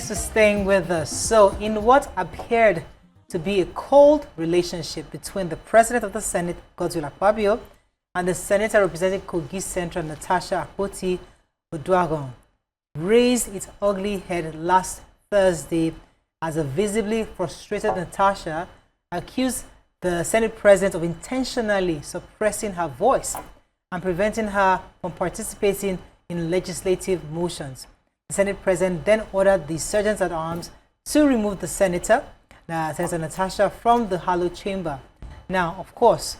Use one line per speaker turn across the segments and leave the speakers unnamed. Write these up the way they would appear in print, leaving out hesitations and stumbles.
Thanks for staying with us. So, in what appeared to be a cold relationship between the President of the Senate, Godswill Akpabio, and the Senator representing Kogi Central, Natasha Akpoti-Uduaghan, raised its ugly head last Thursday as a visibly frustrated Natasha accused the Senate President of intentionally suppressing her voice and preventing her from participating in legislative motions. The Senate President then ordered the sergeants at arms to remove the Senator Natasha, from the hallowed chamber. Now, of course,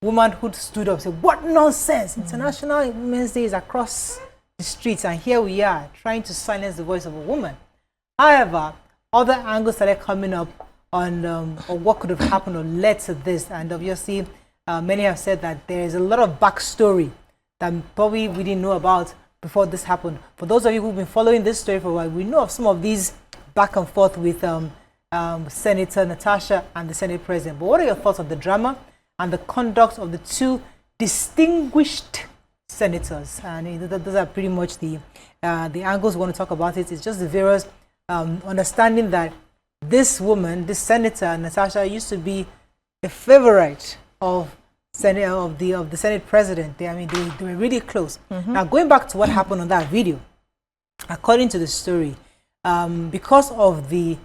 womanhood stood up and said, "What nonsense! International Women's Day is across the streets, and here we are trying to silence the voice of a woman." However, other angles started coming up on what could have happened or led to this, and obviously, many have said that there is a lot of backstory that probably we didn't know about before this happened. For those of you who've been following this story for a while, we know of some of these back and forth with Senator Natasha and the Senate President. But what are your thoughts on the drama and the conduct of the two distinguished senators? And those are pretty much the angles we want to talk about. It's just the various understanding that this woman, this Senator Natasha, used to be a favorite of the Senate President. They were really close. Now, going back to what happened on that video, according to the story, because of the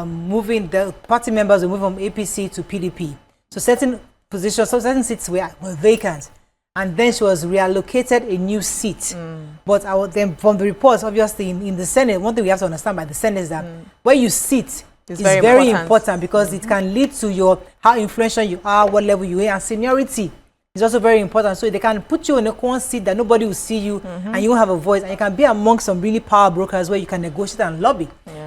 moving, the party members were moving from APC to PDP, so certain positions, so certain seats were vacant, and then she was reallocated a new seat. But then from the reports, obviously in the Senate, one thing we have to understand by the Senate is that where you sit is very important because it can lead to how influential you are, what level you are, and seniority is also very important. So they can put you in a one seat that nobody will see you, and you won't have a voice, and you can be among some really power brokers where you can negotiate and lobby.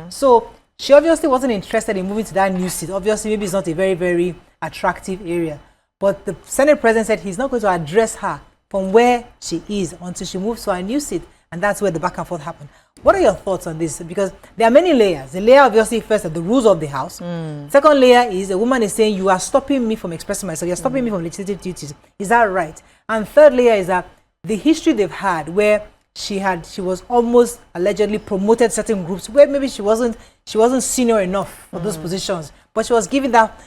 So she obviously wasn't interested in moving to that new seat. Obviously, maybe it's not a very, very attractive area. But the Senate President said he's not going to address her from where she is until she moves to a new seat. And that's where the back and forth happened. What are your thoughts on this? Because there are many layers. The layer, obviously, first are the rules of the House. Second layer is a woman is saying, you are stopping me from expressing myself. You're stopping me from legislative duties. Is that right? And third layer is that the history they've had where she was almost allegedly promoted certain groups where maybe she wasn't senior enough for those positions, but she was given that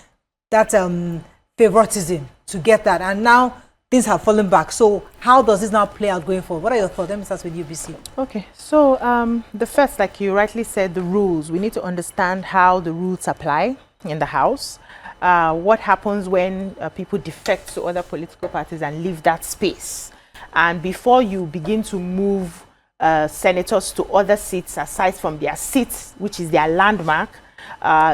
favoritism to get that. And now things have fallen back. So how does this now play out going forward? What are your thoughts? Let me start with you, BC.
Okay, so the first, like you rightly said, the rules. We need to understand how the rules apply in the House. What happens when people defect to other political parties and leave that space. And before you begin to move senators to other seats aside from their seats, which is their landmark,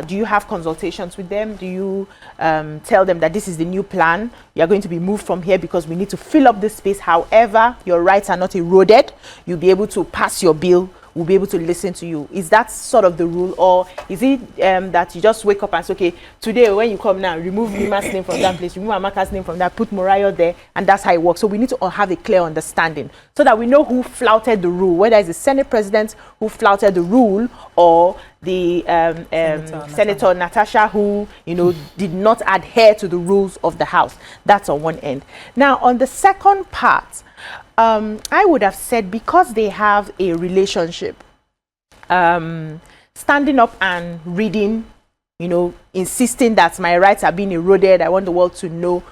do you have consultations with them? Do you tell them that this is the new plan? You're going to be moved from here because we need to fill up this space. However, your rights are not eroded. You'll be able to pass your bill. We'll be able to listen to you. Is that sort of the rule? Or is it that you just wake up and say, okay, today when you come now, remove Nyma's name from that place, remove Amaka's name from that, put Morayo there, and that's how it works. So we need to all have a clear understanding so that we know who flouted the rule, whether it's the Senate President who flouted the rule or the Senator Natasha who, did not adhere to the rules of the House. That's on one end. Now, on the second part, I would have said because they have a relationship, standing up and reading, insisting that my rights are being eroded, I want the world to know,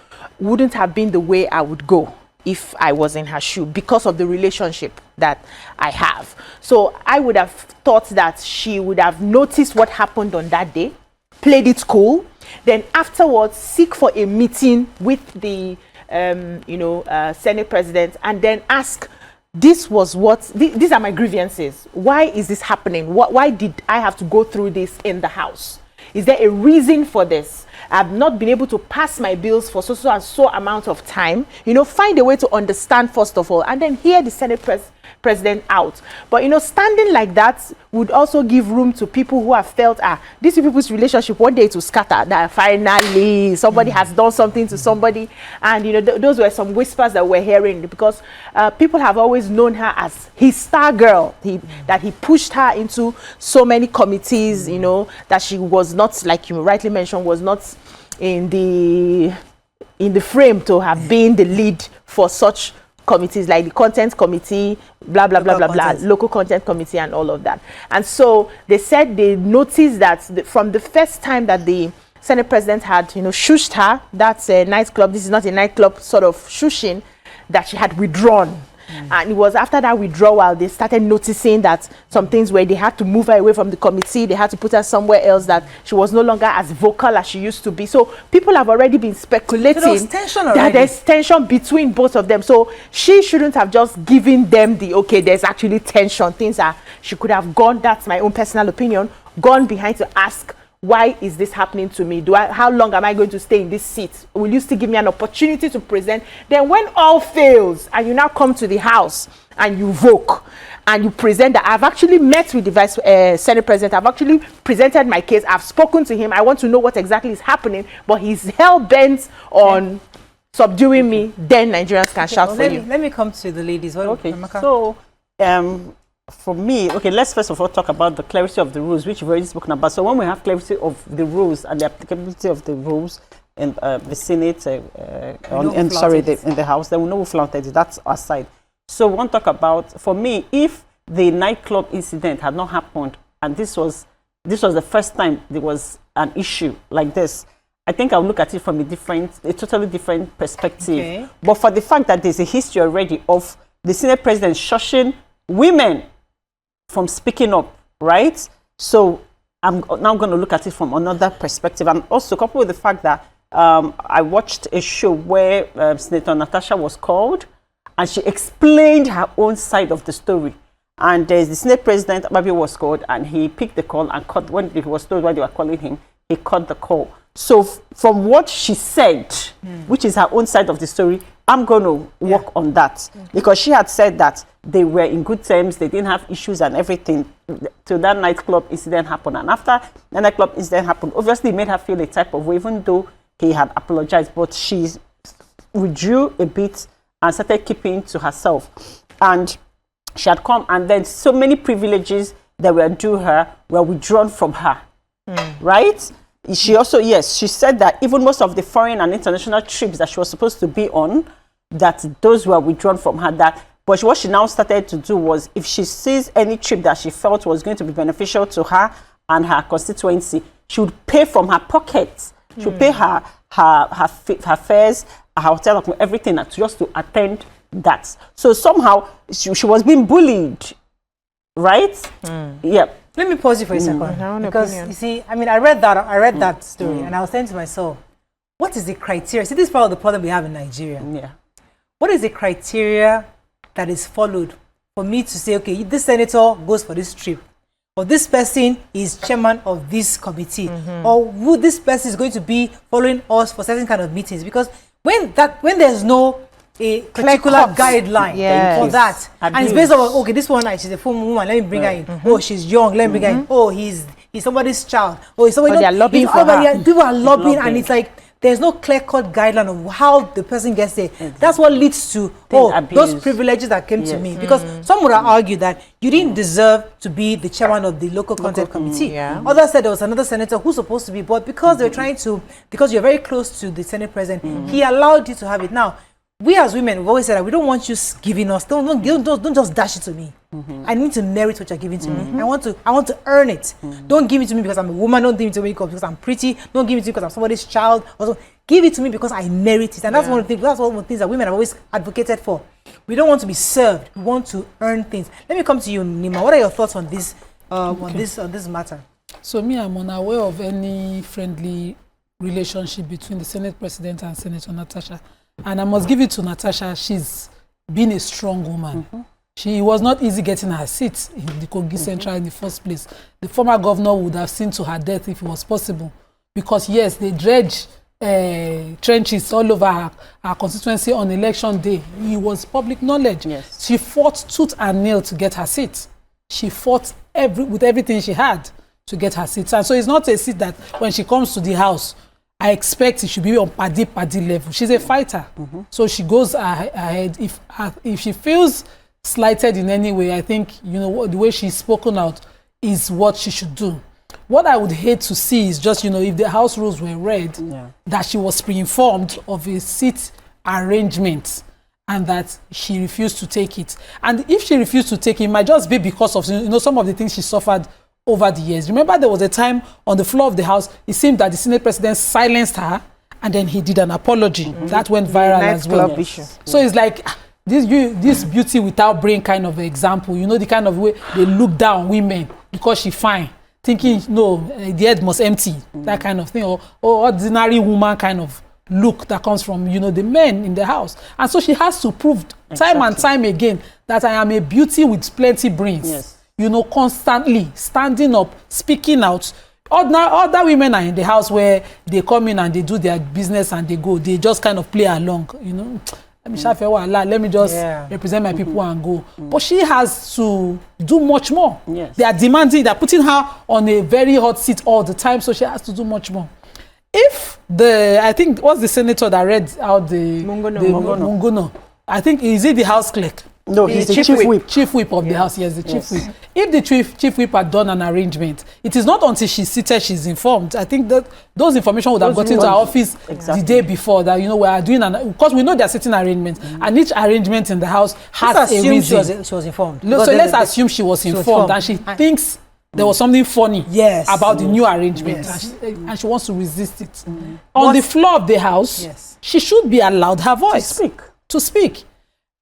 wouldn't have been the way I would go if I was in her shoe because of the relationship that I have. So I would have thought that she would have noticed what happened on that day, played it cool, then afterwards seek for a meeting with the Senate President and then ask, these are my grievances. Why is this happening? Why did I have to go through this in the House? Is there a reason for this? I've not been able to pass my bills for so and so amount of time. Find a way to understand first of all, and then hear the Senate President out. But standing like that would also give room to people who have felt these people's relationship one day to scatter, that finally somebody has done something to somebody. And those were some whispers that we're hearing because people have always known her as his star girl, that he pushed her into so many committees, that she was not, like you rightly mentioned, was not in the frame to have been the lead for such committees like the content committee, blah, blah, blah, blah, blah, local content committee and all of that. And so they said they noticed that from the first time that the Senate President had, shushed her, that's a nightclub, this is not a nightclub sort of shushing, that she had withdrawn. And it was after that withdrawal they started noticing that some things where they had to move her away from the committee, they had to put her somewhere else, that she was no longer as vocal as she used to be. So people have already been speculating that there's tension between both of them. So she shouldn't have just given them the, okay, there's actually tension. Things are, she could have gone, that's my own personal opinion, gone behind to ask, why is this happening to me? How long am I going to stay in this seat? Will you still give me an opportunity to present? Then when all fails and you now come to the house and you vote and you present that, I've actually met with the Senate President, I've actually presented my case, I've spoken to him, I want to know what exactly is happening, but he's hell-bent on subduing me, then Nigerians can shout for you.
Let me come to the ladies.
Okay, so for me, okay, let's first of all talk about the clarity of the rules, which we've already spoken about. So when we have clarity of the rules and the applicability of the rules in the Senate, in the House, then we know who flouted it. That's our side. So we want to talk about, for me, if the nightclub incident had not happened, and this was the first time there was an issue like this, I think I'll look at it from a totally different perspective. Okay. But for the fact that there's a history already of the Senate President shushing women from speaking up, right? So I'm now going to look at it from another perspective, and also coupled with the fact that I watched a show where Senator Natasha was called, and she explained her own side of the story. And the Senate President Akpabio was called, and he picked the call and cut. When he was told why they were calling him, he cut the call. So from what she said, which is her own side of the story, I'm going to work on that, because she had said that they were in good terms, they didn't have issues and everything till that nightclub incident happened. And after the nightclub incident happened, obviously it made her feel a type of way, even though he had apologized, but she withdrew a bit and started keeping to herself. And she had come, and then so many privileges that were due her were withdrawn from her, right? She also, she said that even most of the foreign and international trips that she was supposed to be on, that those were withdrawn from her. But what she now started to do was, if she sees any trip that she felt was going to be beneficial to her and her constituency, she would pay from her pocket. She would pay her fares, her hotel, everything, just to attend that. So somehow she was being bullied, right? Yeah.
Let me pause you for a second, because you see, I mean, I read that story, and I was saying to myself, what is the criteria? See, this is part of the problem we have in Nigeria. Yeah. What is the criteria that is followed for me to say, okay, this senator goes for this trip, or this person is chairman of this committee, or who this person is going to be following us for certain kind of meetings? Because when there's no a particular guideline for that, and it's based on, okay, this one, she's a full woman, let me bring her in. Oh, she's young, let me bring her in. Oh, he's somebody's child. Oh, he's somebody. They're lobbying for her. People are lobbying, and it's like there's no clear-cut guideline of how the person gets there. That's what leads to those privileges that came to me. Because some would have argued that you didn't deserve to be the chairman of the local content committee. Others said there was another senator who's supposed to be, but because they're trying to, because you're very close to the Senate President, he allowed you to have it. Now, we as women, we've always said that we don't want you giving us. Don't just dash it to me. I need to merit what you're giving to me. I want to earn it. Don't give it to me because I'm a woman. Don't give it to me because I'm pretty. Don't give it to me because I'm somebody's child. Also, give it to me because I merit it. And that's one of the things. That's one of the things that women have always advocated for. We don't want to be served. We want to earn things. Let me come to you, Nyma. What are your thoughts on this? On this matter?
So me, I'm unaware of any friendly relationship between the Senate President and Senator Natasha. And I must give it to Natasha, she's been a strong woman. She was not easy getting her seat in the Kogi Central in the first place. The former governor would have seen to her death if it was possible. Because yes, they dredge trenches all over her constituency on election day. It was public knowledge. Yes. She fought tooth and nail to get her seat. She fought with everything she had to get her seat. And so it's not a seat that when she comes to the house, I expect it should be on paddy level. She's a fighter. So she goes ahead. If she feels slighted in any way, I think, the way she's spoken out is what she should do. What I would hate to see is just, if the house rules were read, that she was pre-informed of a seat arrangement. and that she refused to take it. And if she refused to take it, it might just be because of, you know, some of the things she suffered over the years. Remember, there was a time on the floor of the House, it seemed that the Senate President silenced her, and then he did an apology. That went viral as well. So it's like, this beauty without brain kind of example, you know, the kind of way they look down women because she fine, thinking, no, the head must empty, that kind of thing, or ordinary woman kind of look that comes from, you know, the men in the house. And so she has to prove time and time again that I am a beauty with plenty brains, you know, constantly standing up, speaking out. Other women are in the house where they come in and they do their business and they go, they just kind of play along, you know. Let me just represent my people and go. But she has to do much more. They are demanding, they're putting her on a very hot seat all the time, so she has to do much more. If I think, what's the senator that read out the Mungono? I think, is it the House clerk?
No, he's the chief whip.
Chief whip of the House, yes, the chief whip. If the chief whip had done an arrangement, it is not until she's seated she's informed. I think that those information would have got into our office the day before, that, you know, we are doing because we know there are certain arrangements, and each arrangement in the House has a reason.
She was informed.
So let's assume she was informed, and she thinks there was something funny about the new arrangement, and she wants to resist it. On the floor of the House, she should be allowed her voice to speak.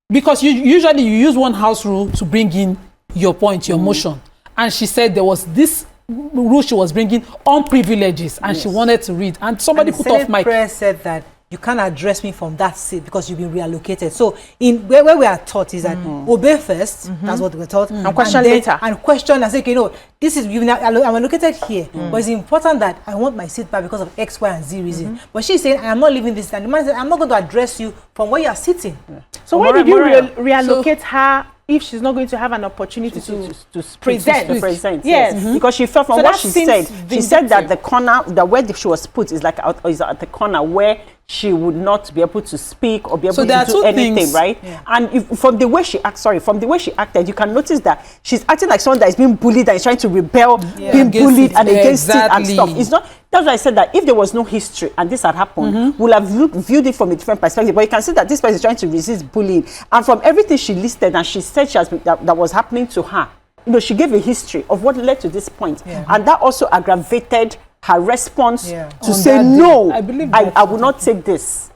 Because usually you use one House rule to bring in your point, your motion. And she said there was this rule she was bringing on privileges, and she wanted to read. And somebody put off mic.
Prayer said that you can't address me from that seat because you've been reallocated. So in where we are taught is that obey first, that's what we're taught,
and question later.
And question and say, okay, no, this is, I'm allocated here, but it's important that I want my seat back because of X, Y, and Z reason. But she's saying, I am not leaving this, and the man said, I'm not going to address you from where you are sitting.
So why did you reallocate her if she's not going to have an opportunity to present? Yes,
because she felt from what she said that the corner, where she was put is like is at the corner where she would not be able to speak or be able to do anything, right? And from the way she acted, you can notice that she's acting like someone that is being bullied and is trying to rebel, being bullied and against it and stuff. It's not. That's why I said that if there was no history and this had happened, we'll have viewed it from a different perspective. But you can see that this person is trying to resist bullying, and from everything she listed and she said that was happening to her, you know, she gave a history of what led to this point, and that also aggravated her response to say no. I will not take this.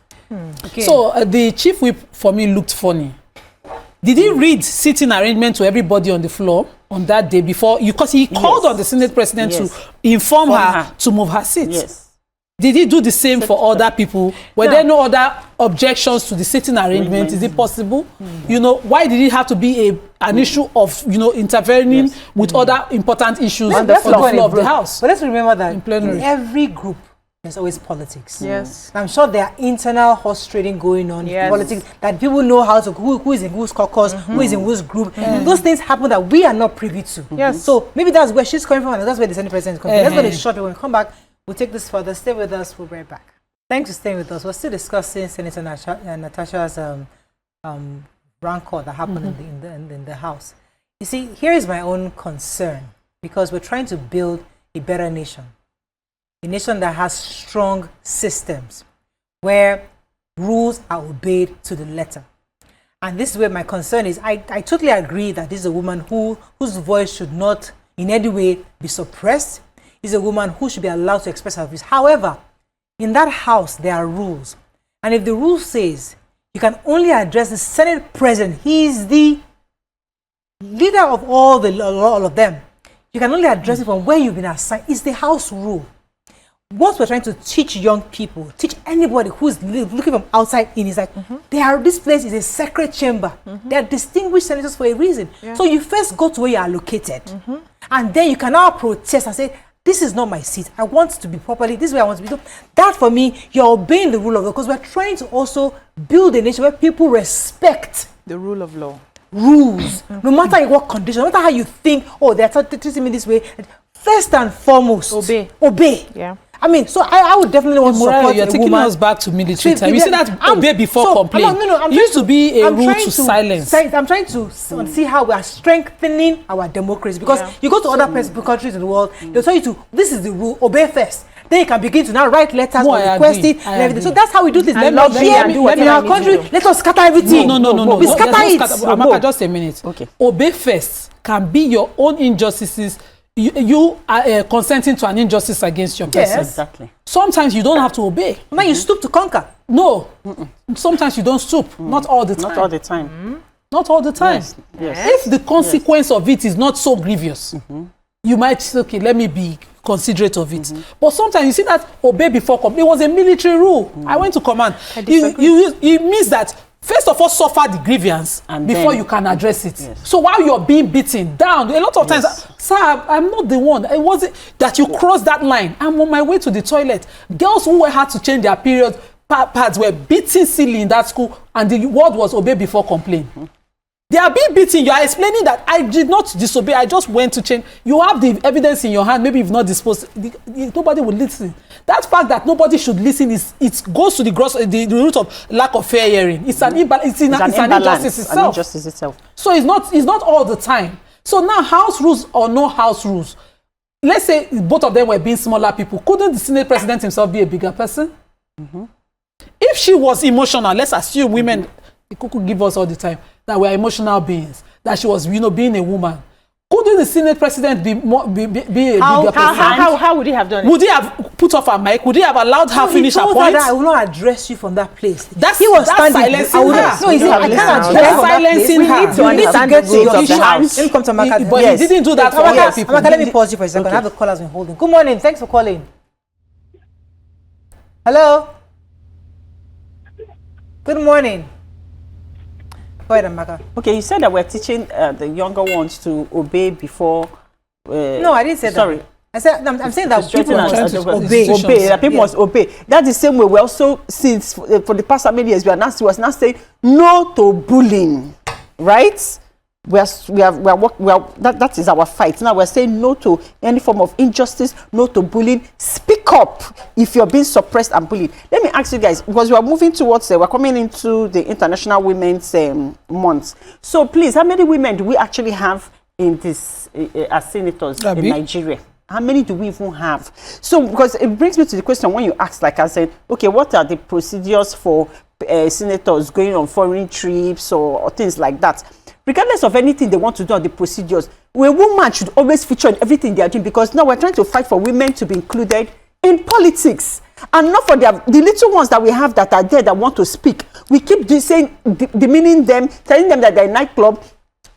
Okay.
So the chief whip for me looked funny. Did he read sitting arrangement to everybody on the floor on that day before? Because he called on the Senate President to inform her to move her seat. Did he do the same for other people? Were there no other objections to the sitting arrangement? Is it possible? You know, why did it have to be an issue of, you know, intervening with other important issues on the floor of the House?
But let's remember that in every group, there's always politics.
Yes.
I'm sure there are internal horse trading going on in politics, that people know how to, who is in whose caucus, who is in whose group. Those things happen that we are not privy to.
Yes.
So maybe that's where she's coming from, and that's where the Senate President is coming from. Let's go to the short break. When we come back, we'll take this further. Stay with us. We'll be right back. Thanks for staying with us. We're still discussing Senator Natasha's rancor that happened in the House. You see, here is my own concern, because we're trying to build a better nation. A nation that has strong systems, where rules are obeyed to the letter. And this is where my concern is. I totally agree that this is a woman whose voice should not in any way be suppressed. Is a woman who should be allowed to express her views. However, in that House, there are rules. And if the rule says you can only address the Senate President, he is the leader of all of them. You can only address it from where you've been assigned. It's the House rule. What we're trying to teach young people, teach anybody who's looking from outside in, is like, this place is a sacred chamber. They are distinguished senators for a reason. So you first go to where you are located, and then you can now protest and say, this is not my seat. I want to be properly, this is where I want to be done. That, for me, you're obeying the rule of law, because we're trying to also build a nation where people respect
the rule of law.
Rules. No matter in what condition, no matter how you think, oh, they're treating me this way. First and foremost, obey.
Yeah.
I mean, so I would definitely want to support
you're taking us back to military time. You see that obey before complain. It used to be a rule to silence.
I'm trying to see how we are strengthening our democracy, because you go to other countries in the world, they'll tell you this is the rule, obey first. then you can begin to now write letters
No,
or
I
request
agree.
it
I
and everything. So
agree.
that's how we do this.
And
Let
lobby
me
and do whatever
in our
I need to
country,
do.
let us scatter everything.
No.
We scatter
There's
it.
no scatter. Amaka, just a minute.
Okay.
Obey first can be your own injustices. You are consenting to an injustice against your person.
Yes.
Exactly.
Sometimes you don't have to obey.
Now you stoop to conquer.
No. Sometimes you don't stoop. Not all the time.
Not all the time.
Not all the time.
Yes.
If the consequence of it is not so grievous, you might say, okay, let me be considerate of it. But sometimes you see that obey before command. It was a military rule. I went to command. It means that first of all, suffer the grievance
And
before
then-
you can address it.
Yes.
So while you're being beaten down, a lot of times,
Yes.
sir, I'm not the one. It wasn't that you crossed that line. I'm on my way to the toilet. Girls who had to change their period pads were beaten silly in that school, and the word was obey before complain. They are being beaten. You are explaining that I did not disobey. I just went to change. You have the evidence in your hand. Maybe you've not disposed. Nobody will listen. That fact that nobody should listen is it goes to the root of lack of fair hearing. It's an imbalance. It's an injustice itself.
An injustice itself.
So it's not all the time. So now house rules or no house rules. Let's say both of them were being smaller people. Couldn't the Senate president himself be a bigger person? If she was emotional, let's assume women could give us all the time that we're emotional beings, that she was, being a woman. Couldn't the Senate president be a bigger person?
How would he have done it?
Would he have put off her mic? Would he have allowed her finish her
He told
point?
her that I will not address you from that place.
That's
standing.
silencing
I will
her.
not. No, he said I
Listen,
can't address
that's
from that place.
silencing her.
We need to understand the
get to
rules
your
of the
issue.
house.
Let me come to Amaka.
But
Yes.
he didn't do that for
Amaka,
other people.
Amaka, let me pause you for a second. I have the callers been holding. Good morning. Thanks for calling. Hello. Good morning. Go ahead, Amaka.
Okay, you said that we're teaching the younger ones to obey before.
No, I didn't say
sorry.
that. I said I'm saying that people
Straighten
must
us.
obey.
Obey. That people must obey. That's the same way we also, since for the past how many years, we are now saying no to bullying, right? That is our fight. Now we're saying no to any form of injustice, no to bullying. Speak up if you're being suppressed and bullied. Let me ask you guys, because we are moving towards, we're coming into the International Women's Month. So please, how many women do we actually have in this as senators in Nigeria? How many do we even have? So, because it brings me to the question when you ask, like I said, okay, what are the procedures for senators going on foreign trips or things like that? Regardless of anything they want to do on the procedures, a woman should always feature in everything they are doing, because now we're trying to fight for women to be included in politics, and not for the little ones that we have that are there that want to speak. We keep demeaning them, telling them that they're a nightclub,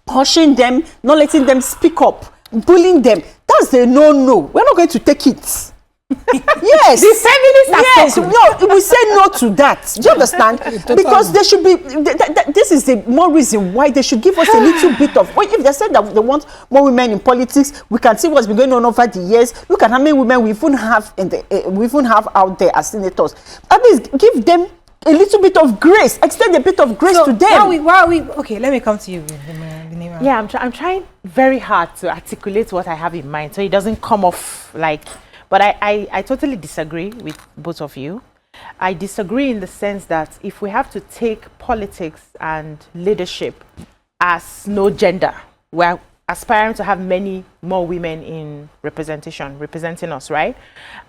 hushing them, not letting them speak up, bullying them. That's the no. We're not going to take it. Yes.
The feminists are
yes.
spoken.
No, we say no to that. Do you understand? Because there should be, this is the more reason why they should give us a little bit of, well, if they said that they want more women in politics, we can see what's been going on over the years. Look at how many women we even have out there as senators. At least give them a little bit of grace, extend a bit of grace to them.
While we okay, let me come to you, Nyma.
Yeah, I'm trying very hard to articulate what I have in mind so it doesn't come off like, but I totally disagree with both of you. I disagree in the sense that if we have to take politics and leadership as no gender, we're aspiring to have many more women in representing us, right?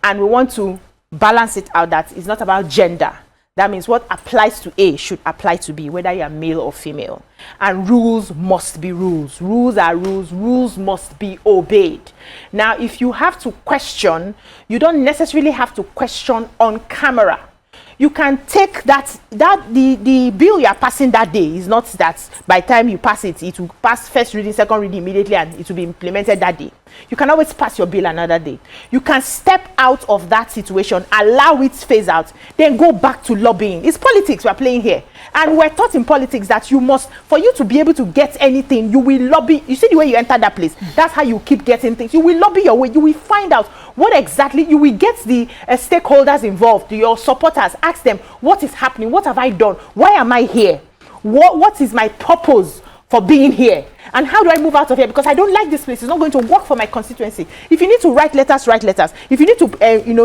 And we want to balance it out that it's not about gender. That means what applies to A should apply to B, whether you're male or female. And rules must be rules. Rules are rules. Rules must be obeyed. Now, if you have to question, you don't necessarily have to question on camera. You can take the bill you are passing that day is not that by the time you pass it, it will pass first reading, second reading immediately, and it will be implemented that day. You can always pass your bill another day. You can step out of that situation, allow it to phase out, then go back to lobbying. It's politics we're playing here. And we're taught in politics that you must, for you to be able to get anything, you will lobby. You see the way you enter that place? That's how you keep getting things. You will lobby your way. You will find out what exactly, you will get the stakeholders involved, your supporters. Ask them, what is happening? What have I done? Why am I here? What is my purpose for being here? And how do I move out of here? Because I don't like this place. It's not going to work for my constituency. If you need to write letters, write letters. If you need to,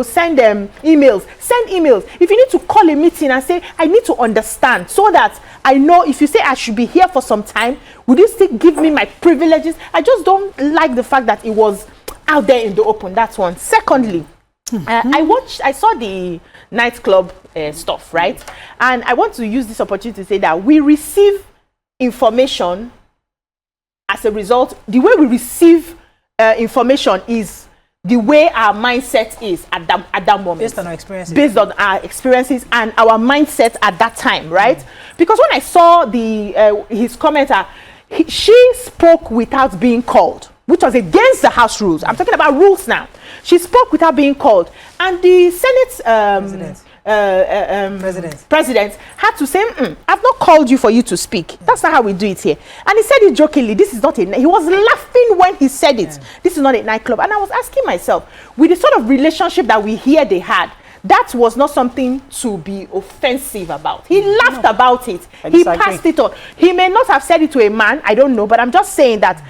send emails, send emails. If you need to call a meeting and say, I need to understand, so that I know if you say I should be here for some time, would you still give me my privileges? I just don't like the fact that it was out there in the open. That's one. Secondly, I saw the nightclub stuff, right? And I want to use this opportunity to say that we receive information as a result. The way we receive information is the way our mindset is at that moment.
Based on our experiences.
Based on our experiences and our mindset at that time, right? Because when I saw his commenter, she spoke without being called, which was against the House rules. I'm talking about rules now. She spoke without being called. And the Senate president had to say, I've not called you for you to speak. That's not how we do it here. And he said it jokingly. This is not he was laughing when he said it. This is not a nightclub. And I was asking myself, with the sort of relationship that we hear they had, that was not something to be offensive about. He laughed about it. He passed it on. He may not have said it to a man, I don't know, but I'm just saying that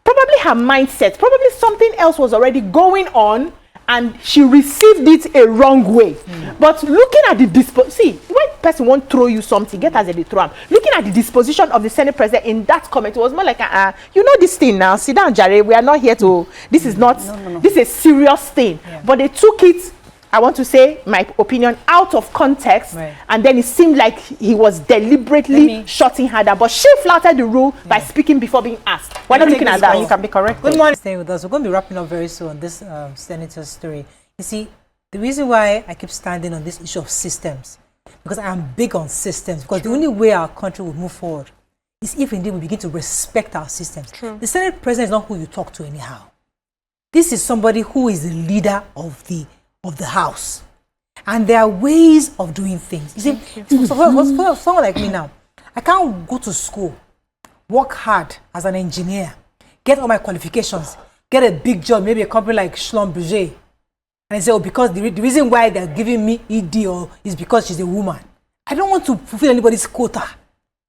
probably her mindset, probably something else was already going on, and she received it a wrong way. But looking at the see, when person won't throw you something, get as a throw. Looking at the disposition of the Senate president in that comment, it was more like, you know this thing now, sit down, Jare, we are not here to, this is not, this is a serious thing. But they took it, I want to say, my opinion, out of context, and then it seemed like he was deliberately shutting her down. But she flouted the rule by speaking before being asked. We're not looking at that.
You can be correct.
Good morning. Staying with us. We're going to be wrapping up very soon on this senator story. You see, the reason why I keep standing on this issue of systems, because I am big on systems, because the only way our country will move forward is if indeed we begin to respect our systems. The Senate president is not who you talk to anyhow. This is somebody who is the leader of the house, and there are ways of doing things. You see, for someone like me now, I can't go to school, work hard as an engineer, get all my qualifications, get a big job, maybe a company like Schlumberger, and say, oh, because the reason why they're giving me ED is because she's a woman. I don't want to fulfill anybody's quota.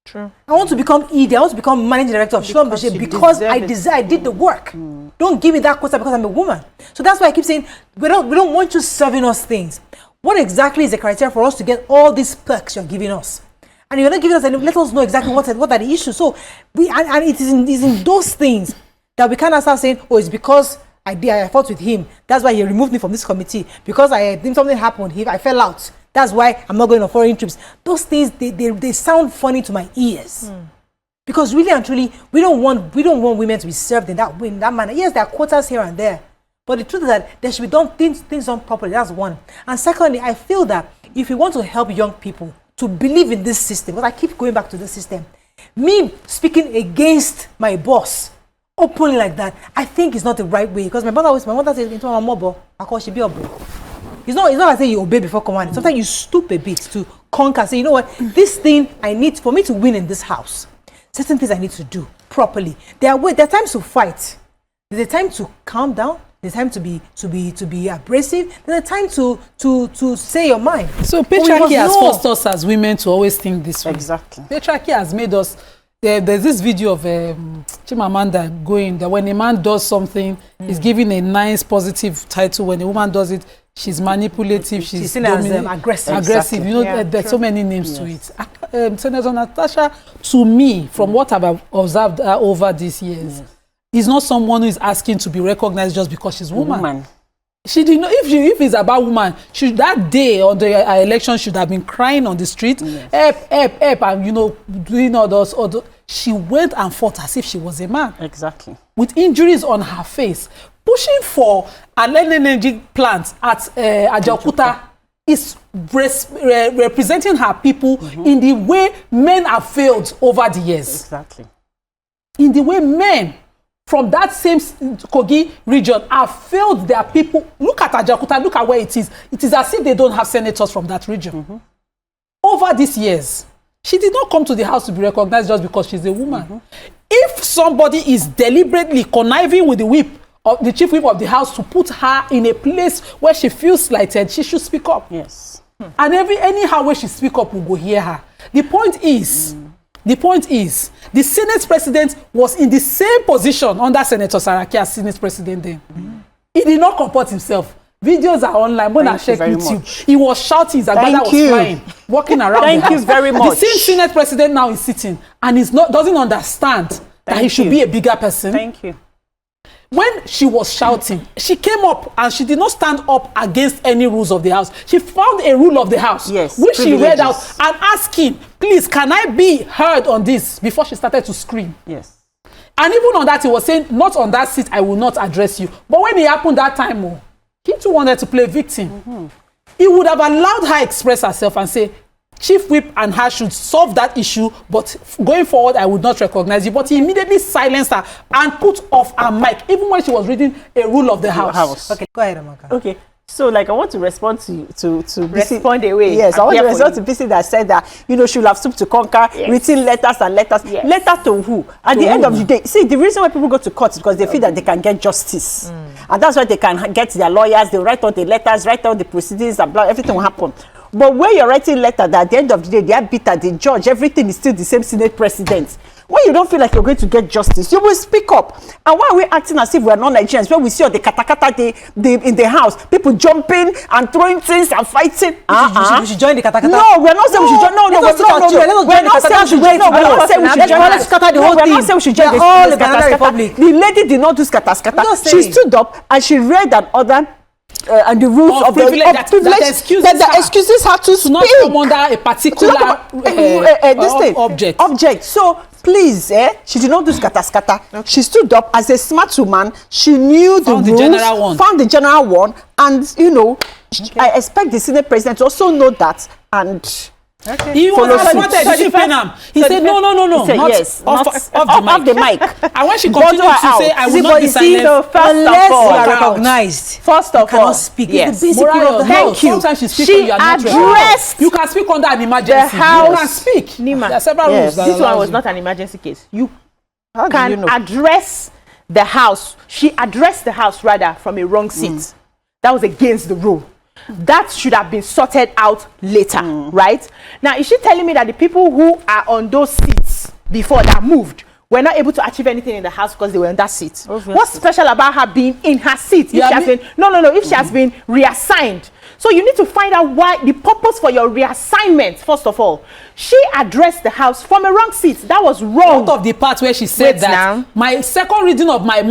True.
I want to become ED. I want to become managing director of Schlumberger because I did the work. Don't give me that quota because I'm a woman. So that's why I keep saying we don't want you serving us things. What exactly is the criteria for us to get all these perks you're giving us? And you're not giving us any, let us know exactly what are the issues. So and it is in those things that we can't start saying, oh, it's because I fought with him. That's why he removed me from this committee. Because something happened, I fell out. That's why I'm not going on foreign trips. Those things they sound funny to my ears. Because really and truly, we don't want women to be served in that manner. Yes, there are quotas here and there, but the truth is that there should be things done properly. That's one. And secondly, I feel that if we want to help young people to believe in this system, because I keep going back to this system, me speaking against my boss openly like that, I think is not the right way. Because my mother says, "Into my mobile, I call she be a boy." It's not like saying you obey before command. Sometimes you stoop a bit to conquer. Say, you know what, this thing I need for me to win in this house. Certain things I need to do properly. There are times to fight. There's a time to calm down. There's time to be abrasive. There's a time to say your mind.
So patriarchy has forced us as women to always think this way.
Exactly.
Patriarchy has made us. There's this video of Chimamanda going that when a man does something, he's given a nice positive title. When a woman does it, she's manipulative, she's
seen as aggressive.
Aggressive. You know, there's so many names to it. Senator Natasha, to me, from what I've observed over these years, is not someone who is asking to be recognized just because she's a woman. She did not. If it's about woman, that day on the election should have been crying on the street, help, and doing all those. She went and fought as if she was a man.
Exactly. With
injuries on her face, pushing for an energy plant at Ajaokuta is representing her people in the way men have failed over the years.
Exactly.
In the way men from that same Kogi region have failed their people. Look at Ajaokuta, look at where it is. It is as if they don't have senators from that region. Over these years, she did not come to the house to be recognized just because she's a woman. If somebody is deliberately conniving with the whip, of the chief whip of the house, to put her in a place where she feels slighted, she should speak up.
Yes.
And anyhow where she speak up, we'll go hear her. The point is, the Senate president was in the same position under Senator Saraki as Senate president then. He did not comport himself. Videos are online. When I check YouTube, he was shouting, his agbada was flying, walking around.
Thank you very much.
The same Senate president now is sitting and doesn't understand that he should be a bigger person.
Thank you.
when she was shouting, she came up and she did not stand up against any rules of the house. She found a rule of the house,
yes,
which she read out and asked him, please, can I be heard on this, before she started to scream.
Yes.
And even on that, he was saying, not on that seat, I will not address you. But when it happened that time, he too wanted to play victim. He would have allowed her express herself and say, Chief Whip and her should solve that issue, but going forward, I would not recognize you. But he immediately silenced her and put off her mic, even when she was reading a rule of the house.
Okay, go ahead, Amaka.
Okay. So, like, I want to respond to
respond away.
Yes, I want to respond to BC that said that, you know, she will have soup to conquer, written letters and letters.
Yes.
Letter to who? At the end of the day, see, the reason why people go to court is because they feel that they can get justice. And that's why they can get their lawyers, they write all the letters, write all the proceedings, and blah, everything will happen. But when you're writing letter that at the end of the day, they are bitter, the judge, everything is still the same Senate president. When you don't feel like you're going to get justice, you will speak up. And why are we acting as if we're non-Nigerians? When we see all the katakata in the house, people jumping and throwing things and fighting.
We should join the katakata.
No, we're not saying we should join. No, we're not saying we should join. We're not saying we should join.
Let's scatter the whole thing.
We're not saying we should join
the
the
Republic.
The lady did not do scatter. She stood up and she read an order. And the rules of privilege that excuses her to speak.
Not come under a particular
object. So please, she did not do scatter. Okay. She stood up as a smart woman. She knew the rules, found the general one, and you know, I expect the Senate president to also know that and.
Okay. He was wanted to defend him. He said, no.
Said,
not
yes,
off the mic. And when she continued to say, I will not be silent,
unless you are recognized.
First of all,
speak.
Yes.
The basic rule of the house.
Thank you.
Sometimes she speaks
she
when you are not
addressed.
You can speak under an emergency.
The house.
You can speak.
Nyma.
There are several rules.
This one was not an emergency case. You can address the house. She addressed the house rather from a wrong seat. That was against the rule. That should have been sorted out later, right? Now, is she telling me that the people who are on those seats before that moved were not able to achieve anything in the house because they were on that seat? Obviously. What's special about her being in her seat? If she has been, if she has been reassigned. So you need to find out why, the purpose for your reassignment, first of all. She addressed the house from a wrong seat. That was wrong.
Out of the part where she said my second reading of my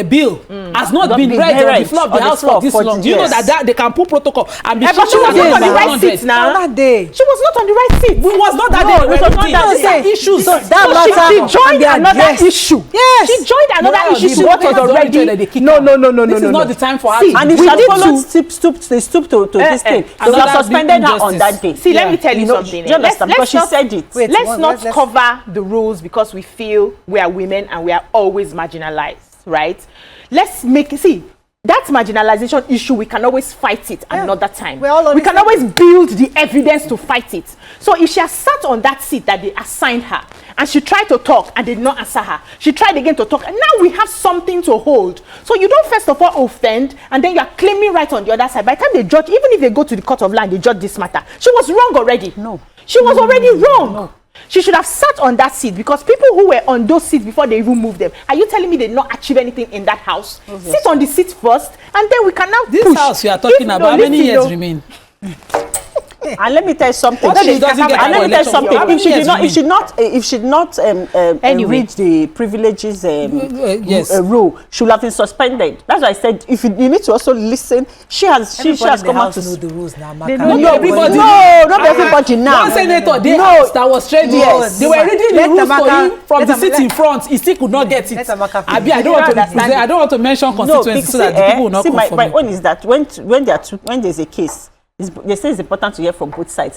bill has not been read on the floor of the house for this long. Do you know that they can put protocol and be
she was not on the right seat now.
That day.
She was not on the right seat.
It was not that day.
It was not that day.
Issues.
So she joined another issue.
Yes.
She joined another issue. What was already. No.
This is not the time for her.
And if she had followed stoop to this thing, they would have suspended her on that day.
See, let me tell you something.
Because she said it.
Let's not cover the rules because we feel we are women and we are always marginalized, right? Let's make that marginalization issue, we can always fight it another time. We can always build the evidence to fight it. So if she has sat on that seat that they assigned her and she tried to talk and they did not answer her, she tried again to talk, and now we have something to hold. So you don't first of all offend and then you are claiming right on the other side. By the time they judge, even if they go to the court of law and they judge this matter, she was wrong already.
No.
She was already wrong. No. She should have sat on that seat because people who were on those seats before they even moved them, are you telling me they did not achieve anything in that house? Obviously. Sit on the seat first and then we can now
this
push.
House you are talking about, how many years remain?
And let me tell you something.
If
she not reach the privileges rule, she will have been suspended. That's why I said if you need to also listen. She has come out to
know the rules now.
not everybody now.
One senator that was trained. Yes, they were reading the rules for him from the seat in front. He still could not get it. I don't want to mention constituencies so that the people will not come for me.
My own is that when there's a case, they say it's important to hear from both sides.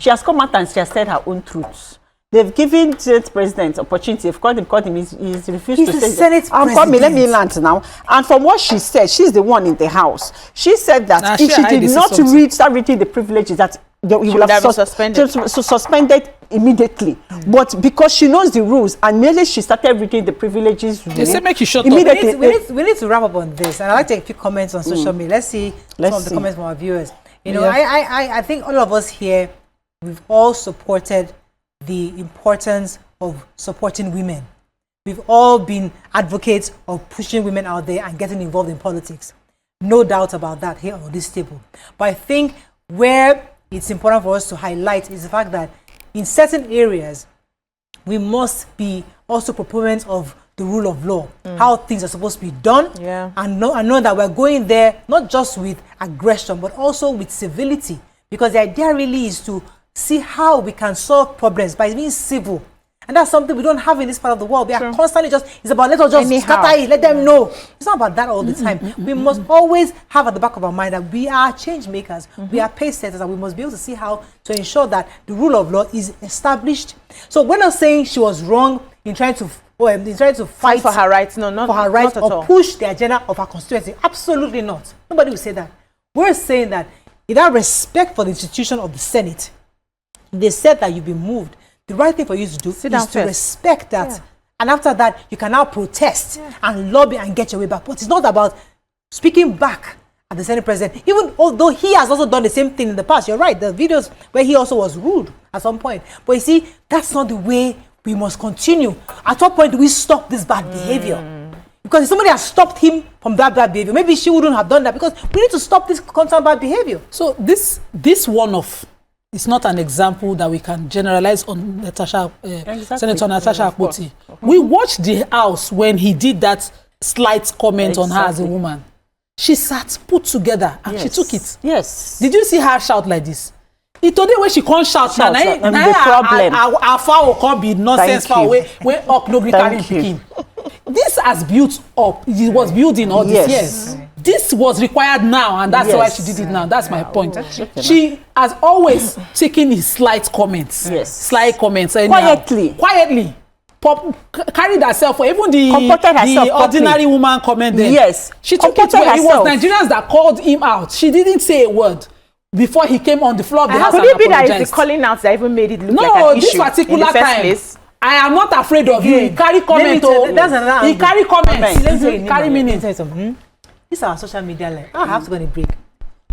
She has come out and she has said her own truths. They've given the president opportunity. They've called him. He's refused to say.
Senate president.
Let me land now. And from what she said, she's the one in the house. She said that if she did not start reading the privileges, that he will have suspended immediately. But because she knows the rules, and merely she started reading the privileges,
they say make you shut
immediately. Up. We need to wrap up on this, and I'd like to take a few comments on social media. Let's see some of the comments from our viewers. I think all of us here, we've all supported the importance of supporting women. We've all been advocates of pushing women out there and getting involved in politics. No doubt about that here on this table. But I think where it's important for us to highlight is the fact that in certain areas, we must be also proponents of the rule of law, how things are supposed to be done,
Yeah.
and know that we're going there not just with aggression, but also with civility, because the idea really is to see how we can solve problems by being civil. And that's something we don't have in this part of the world. We are constantly it's about, let us just scatter it, let them know. It's not about that all the time. We must always have at the back of our mind that we are change makers, we are pace setters, and we must be able to see how to ensure that the rule of law is established. So we're not saying she was wrong in trying to fight
for her rights. No, not
for her rights,
not at
or
all.
push the agenda of her constituency. Absolutely not. Nobody will say that. We're saying that in that respect for the institution of the Senate, they said that you've been moved. The right thing for you to do is to respect that. Yeah. And after that, you can now protest and lobby and get your way back. But it's not about speaking back at the Senate President, even although he has also done the same thing in the past. You're right, the videos where he also was rude at some point. But you see, that's not the way we must continue. At what point do we stop this bad behavior? Because if somebody has stopped him from that bad behavior, maybe she wouldn't have done that, because we need to stop this constant bad behavior.
So this one-off, it's not an example that we can generalize on Natasha, Senator Natasha Akpoti. We watched the house when he did that slight comment on her as a woman. She sat, put together, and she took it.
Yes.
Did you see her shout like this? Today when she can't shout, now
the problem.
Our far will come be nonsense far away, when up no carry picking. This has built up. It was building all these years. This was required now, and that's why she did it now. That's my point. She has always taken his slight comments. Slight comments. Quietly. Carried herself, or even the ordinary woman comment then. She took it well. It was Nigerians that called him out. She didn't say a word before he came on the floor of the house and apologized. Could it be that it's the
calling out that even made it look like an issue?
No, this particular time. I am not afraid of you. He carry comment.
That's another
he carry comments. Carry meaning.
This is our social media life. I have to go on a break.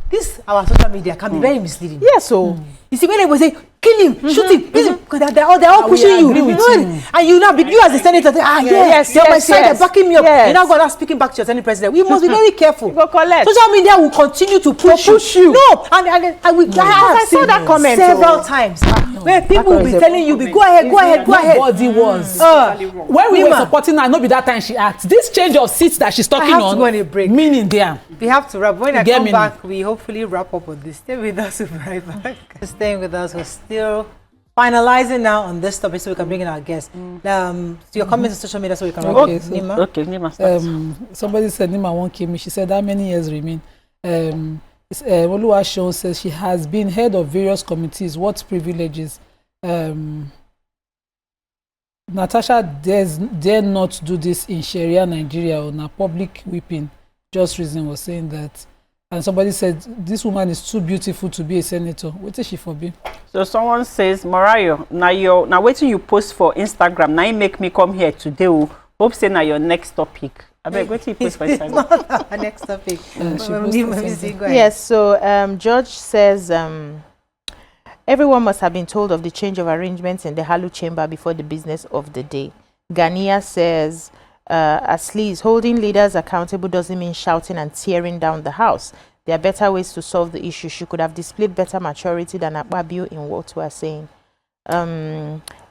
This our social media can be very misleading.
Yes, so
you see when they will say kill him, shoot him, because they're all pushing you. And you now, you as the senator, they're on my side, they're backing me up. You now go out speaking back to your Senate President. We must be very careful. Social media will continue to push you. No, and I saw that comment several times. Where people will be telling you, go ahead.
Nobody was. When we were supporting her, not be that time she asked. This change of seats that she's talking on,
go on a break.
Meaning there.
We have to wrap. When I come back, we hopefully wrap up on this. Stay with us, we'll be right back. Staying with us, we're still finalizing now on this topic so we can bring in our guests. So your comments on social media so we can wrap up. Nyma?
Okay, Nyma starts.
Somebody said Nyma won't kill me. She said, how many years remain? Oluwaseun says she has been head of various committees. What privileges? Natasha dare not do this in Sharia Nigeria on a public whipping. Just Reason was saying that. And somebody said, this woman is too beautiful to be a senator. What is she for be?
So someone says, Morayo, now waiting you post for Instagram. Now you make me come here today. Hope say now your next topic. I beg, wait till you post for Instagram.
Our next topic.
Yes, so George says, everyone must have been told of the change of arrangements in the Halu chamber before the business of the day. Ghania says, at least holding leaders accountable doesn't mean shouting and tearing down the house. There are better ways to solve the issue. She could have displayed better maturity than Akpabio in what we are saying.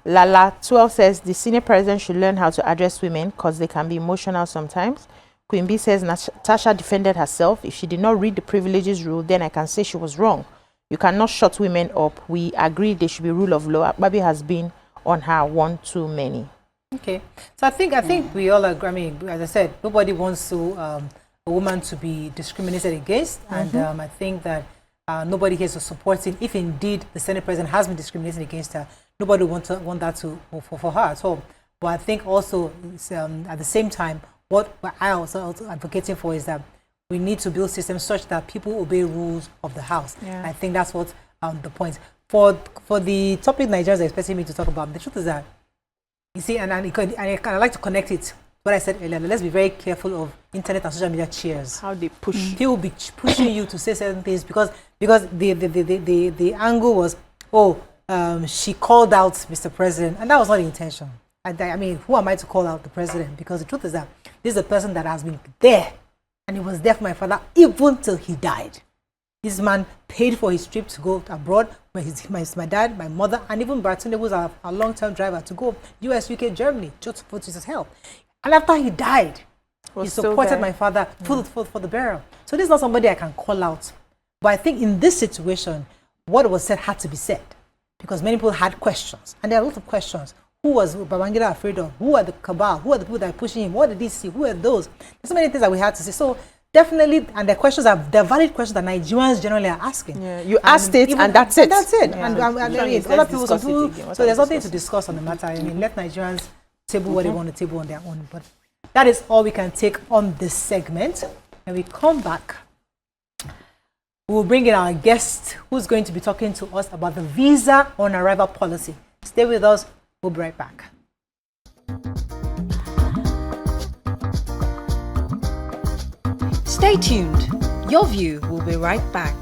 Lala 12 says the senior president should learn how to address women because they can be emotional sometimes. Queen B says Natasha defended herself. If she did not read the privileges rule, then I can say she was wrong. You cannot shut women up. We agree there should be rule of law. Akpabio has been on her one too many.
Okay, so I think we all agree. I mean, as I said, nobody wants to a woman to be discriminated against, and I think that nobody here is supporting. If indeed the Senate President has been discriminated against her, nobody want that to for her at all. But I think also at the same time, what I also advocating for is that we need to build systems such that people obey rules of the House. Yeah. I think that's what the point. For the topic Nigerians are expecting me to talk about, the truth is that, you see, and I like to connect it to what I said earlier. Let's be very careful of internet and social media cheers.
How they push.
People will be pushing you to say certain things because the angle was, she called out Mr. President, and that was not the intention. I mean, who am I to call out the president? Because the truth is that this is a person that has been there, and he was there for my father even till he died. This man paid for his trip to go abroad. My dad, my mother, and even Bartunde, who's our long-term driver, to go US, UK, Germany, just for his help. And after he died, he
Was still
supported
there.
my father for the burial. So this is not somebody I can call out. But I think in this situation, what was said had to be said. Because many people had questions. And there are a lot of questions. Who was Babangida afraid of? Who are the cabal? Who are the people that are pushing him? What did he see? Who are those? There's so many things that we had to say. So definitely, and the questions are, they're valid questions that Nigerians generally are asking.
Yeah, you asked it and that's it.
That's it.
Yeah.
And
Let's
other people
discuss
do.
it again.
So there's nothing to discuss on the matter. I mean, let Nigerians table what they want to table on their own. But that is all we can take on this segment. When we come back, we'll bring in our guest who's going to be talking to us about the visa on arrival policy. Stay with us. We'll be right back.
Stay tuned. Your View will be right back.